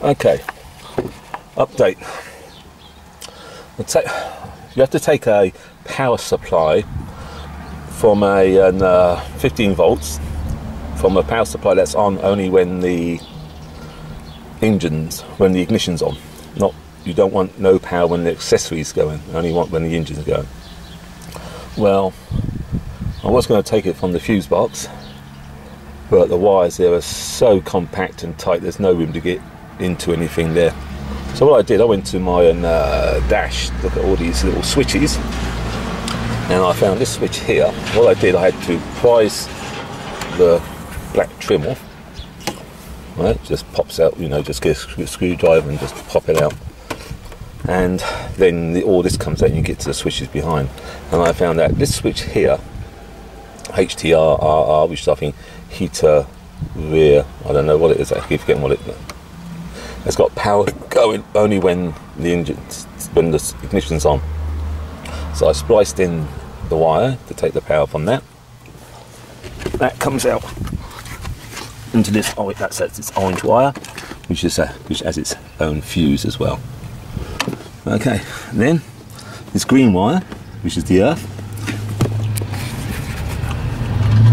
Okay, update. You have to take a power supply from a 15 volts from a power supply that's on only when the ignition's on. You don't want no power when the accessories going, you only want when the engine's going. Well, I was going to take it from the fuse box, but the wires there are so compact and tight, there's no room to get into anything there. So what I did, I went to my dash, look at all these little switches, and I found this switch here. What I did, I had to prise the black trim off. Right, just pops out, you know, just get a screwdriver and just pop it out. And then all this comes out and you get to the switches behind. And I found that this switch here, HTRRR, which is I think heater rear, I don't know what it is, I keep forgetting what it is. It's got power going only when the ignition's on. So I spliced in the wire to take the power from that. That comes out into this, that's its orange wire, which has its own fuse as well. Okay, and then this green wire, which is the earth,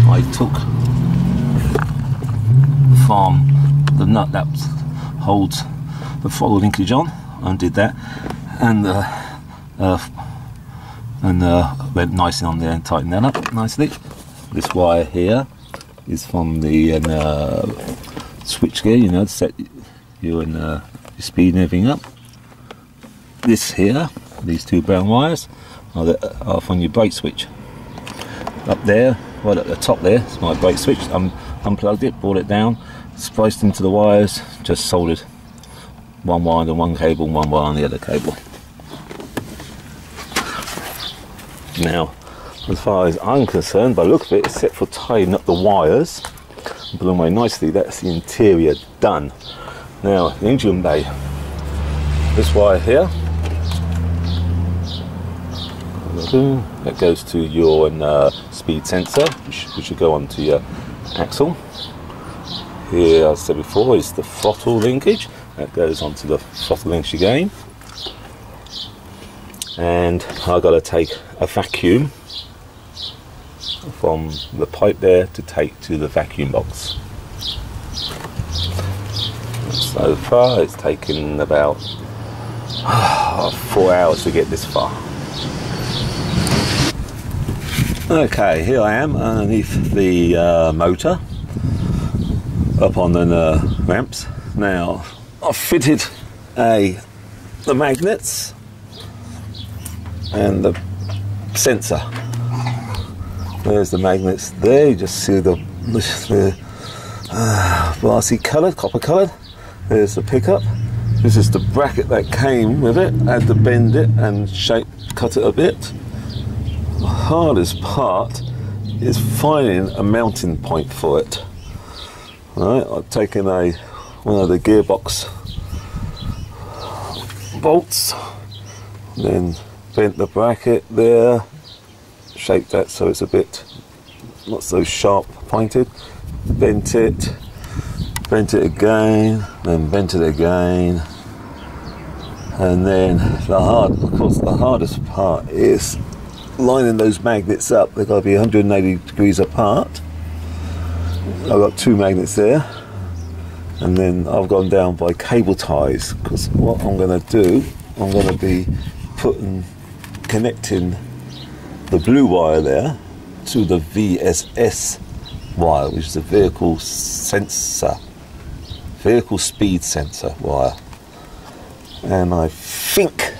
I took from the nut that holds the throttle linkage on, undid that, and went nicely on there and tightened that up nicely. This wire here is from the switch gear, you know, to set your speed and everything up. This here, these two brown wires, are from your brake switch. Up there, right at the top there, is my brake switch. Unplugged it, brought it down, spliced into the wires, just soldered one wire on one cable, one wire on the other cable. Now, as far as I'm concerned, by the look of it, it's set for tying up the wires and put them away nicely. That's the interior done. Now, the engine bay, this wire here, that goes to your speed sensor, which should go onto your axle. Here, as I said before, is the throttle linkage. That goes onto the throttle linkage again. And I've got to take a vacuum from the pipe there to take to the vacuum box. So far, it's taken about 4 hours to get this far. Okay, here I am underneath the motor, up on the ramps. Now, I've fitted the magnets and the sensor. There's the magnets there, you just see the brassy coloured, copper coloured. There's the pickup. This is the bracket that came with it. I had to bend it and cut it a bit. The hardest part is finding a mounting point for it. Right, I've taken one of the gearbox bolts, then bent the bracket there, shaped that so it's a bit not so sharp pointed, bent it again, then bent it again, and then of course the hardest part is lining those magnets up. They've got to be 180 degrees apart. I've got two magnets there, and then I've gone down by cable ties, because what I'm going to do, I'm going to be connecting the blue wire there to the VSS wire, which is a vehicle speed sensor wire. And I think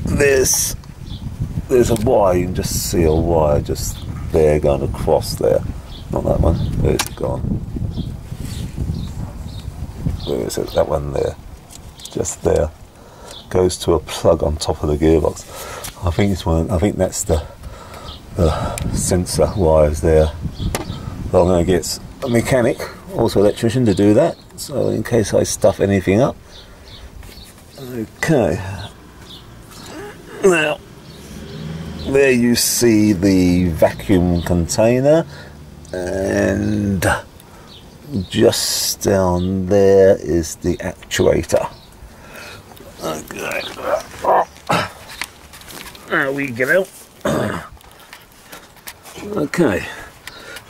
there's a wire, you can just see a wire just there going across there. Not that one, where's it gone? Where is it? That one there. Just there. Goes to a plug on top of the gearbox. I think that's the sensor wires there. So I'm going to get a mechanic, also electrician, to do that, so in case I stuff anything up. Okay. Now, there you see the vacuum container, and just down there is the actuator. Okay, there we go. Okay,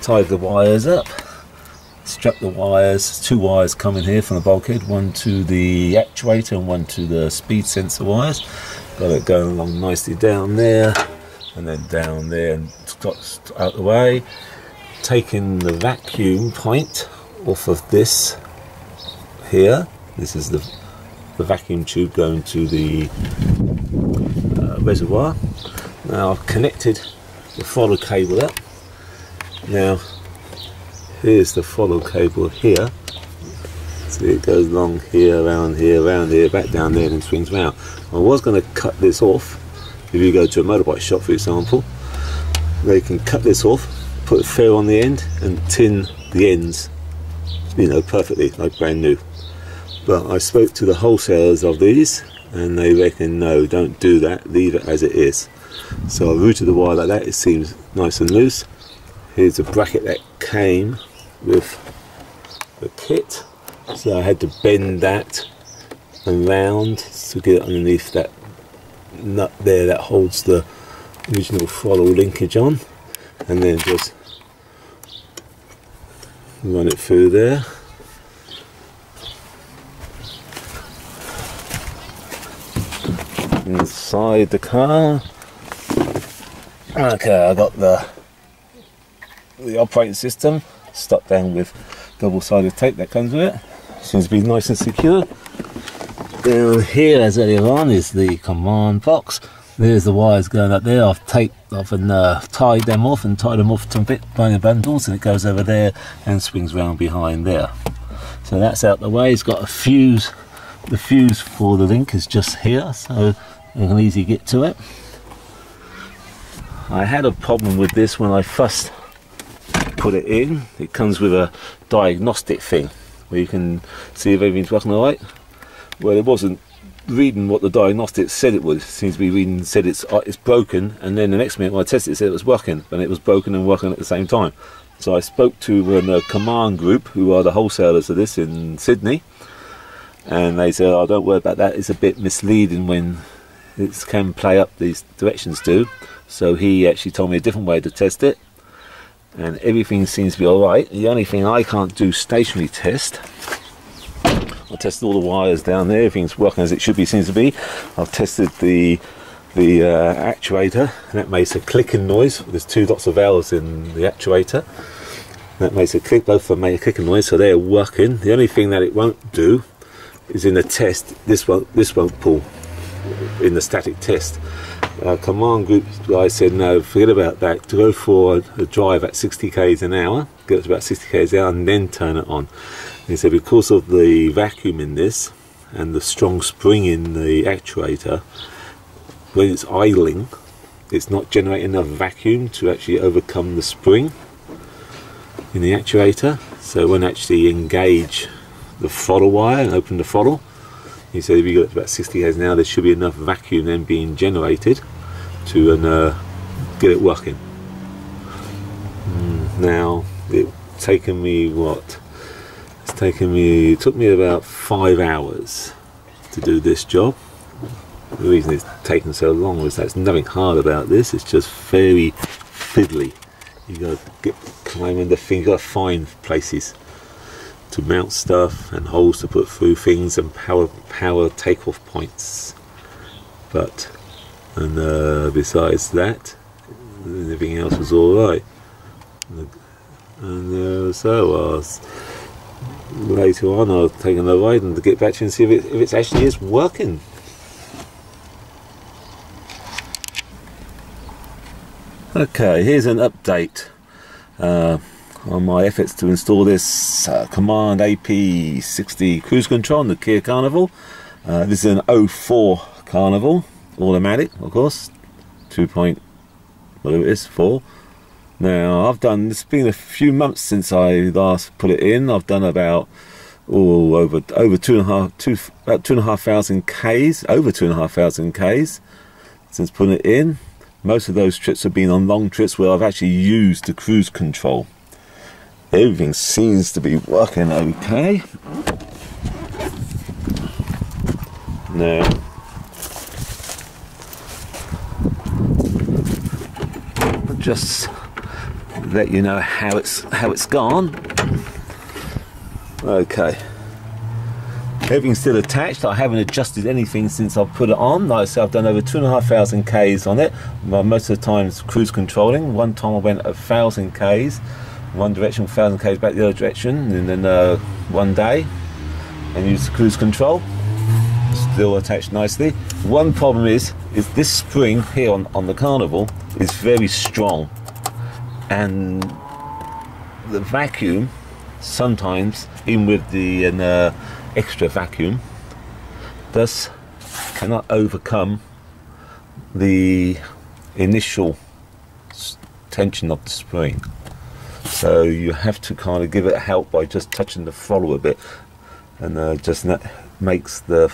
tied the wires up, strap the wires, 2 wires coming here from the bulkhead, one to the actuator and one to the speed sensor wires. Got it going along nicely down there, and then down there and got out the way. Taking the vacuum point off of this here. This is the vacuum tube going to the reservoir. Now I've connected the throttle cable up. Now here's the throttle cable here. See, it goes along here, around here, back down there, and swings round. I was going to cut this off. If you go to a motorbike shop, for example, they can cut this off, put a fair on the end, and tin the ends, you know, perfectly, like brand new. But I spoke to the wholesalers of these, and they reckon, no, don't do that, leave it as it is. So I routed the wire like that. It seems nice and loose. Here's a bracket that came with the kit, so I had to bend that around to get it underneath that nut there that holds the original throttle linkage on, and then just run it through there. Inside the car. Okay, I got the operating system stuck down with double-sided tape that comes with it. Seems to be nice and secure. Down here, as earlier on, is the command box. There's the wires going up there. I've taped off and tied them off to bit by the bundles, and it goes over there and swings round behind there. So that's out the way. It's got a fuse. The fuse for the link is just here, so you can easily get to it. I had a problem with this when I first put it in. It comes with a diagnostic thing where you can see if everything's working all right. Well, it wasn't reading what the diagnostic said it was. It seems to be reading said it's broken, and then the next minute when I tested it, it said it was working, and it was broken and working at the same time. So I spoke to a command group who are the wholesalers of this in Sydney, and they said, oh, don't worry about that, it's a bit misleading when it can play up these directions too. So he actually told me a different way to test it, and everything seems to be alright. The only thing I can't do stationary test. I tested all the wires down there, everything's working as it should be, seems to be. I've tested the actuator, and that makes a clicking noise. There's 2 lots of valves in the actuator. That makes a click, both of them make a clicking noise, so they're working. The only thing that it won't do is in the test, this won't pull in the static test. Command group guy said no, forget about that, to go for a drive at 60 k's an hour, get to about 60 k's an hour and then turn it on. And he said because of the vacuum in this and the strong spring in the actuator, when it's idling it's not generating enough vacuum to actually overcome the spring in the actuator, so it won't actually engage the throttle wire and open the throttle. He said if you got to about 60 k's an hour, there should be enough vacuum then being generated to get it working. Now it's taken me what? It took me about 5 hours to do this job. The reason it's taken so long was there's nothing hard about this. It's just very fiddly. You got to climb in the thing. You got to find places to mount stuff and holes to put through things and power takeoff points. But besides that, everything else was all right. And so later on, I was taking a ride and to get back to you and see if it actually is working. Okay, here's an update on my efforts to install this Command AP60 cruise control on the Kia Carnival. This is an 04 Carnival, automatic, of course, 2.4. Now it's been a few months since I last put it in. I've done about over 2,500 Ks, over 2,500 Ks since putting it in. Most of those trips have been on long trips where I've actually used the cruise control. everything seems to be working okay. Now, I'll just let you know how it's gone. Okay, everything's still attached. I haven't adjusted anything since I've put it on. Like I said, I've done over 2,500 Ks on it. Most of the time it's cruise controlling. One time I went 1,000 Ks one direction, 1,000 Ks back the other direction, and then one day, and used cruise control. Still attached nicely. One problem is this spring here on the Carnival is very strong, and the vacuum sometimes, even with the extra vacuum, cannot overcome the initial tension of the spring. So you have to kind of give it help by just touching the throttle a bit, and just that makes the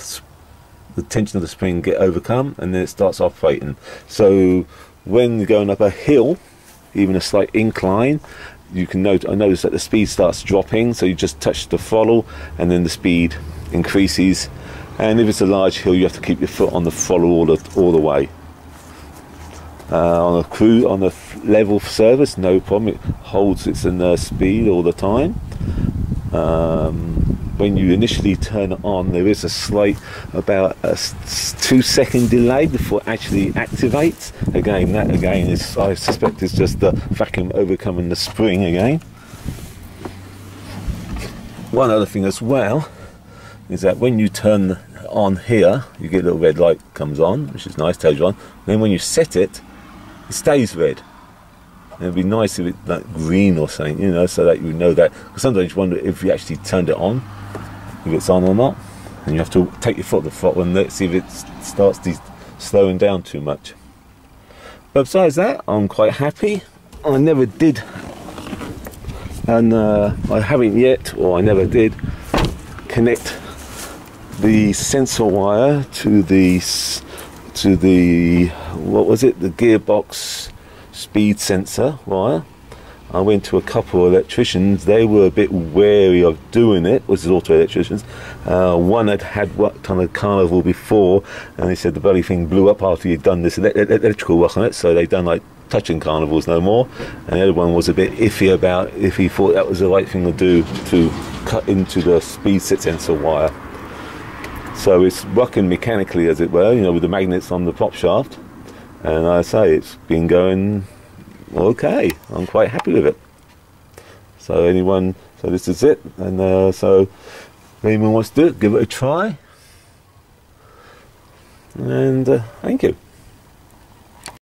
tension of the spring get overcome, and then it starts operating. So when you're going up a hill, even a slight incline, you can notice that the speed starts dropping. So you just touch the throttle, and then the speed increases. And if it's a large hill, you have to keep your foot on the throttle all the way. On a level service, no problem. It holds its speed all the time. When you initially turn it on, there is a slight, about a 2-second delay before it actually activates. Again, that is, I suspect, is just the vacuum overcoming the spring again. One other thing as well is that when you turn on here, you get a little red light comes on, which is nice, tells you on. Then when you set it, it stays red. And it'd be nice if it's like green or something, you know, so that you know that. Because sometimes you wonder if you actually turned it on, if it's on or not, and you have to take your foot off the throttle and let's see if it starts slowing down too much. But besides that, I'm quite happy. I never did, and I haven't yet, or I never did, connect the sensor wire to the what was it, the Gearbox speed sensor wire. I went to a couple of electricians. They were a bit wary of doing it. This is auto electricians. One had worked on a Carnival before, and they said the bloody thing blew up after you'd done this electrical work on it, so they don't like touching Carnivals no more. And the other one was a bit iffy about if he thought that was the right thing to do, to cut into the speed sensor wire. So it's working mechanically, as it were, you know, with the magnets on the prop shaft. And I say it's been going okay. I'm quite happy with it. So this is it. And so if anyone wants to do it, give it a try. And thank you.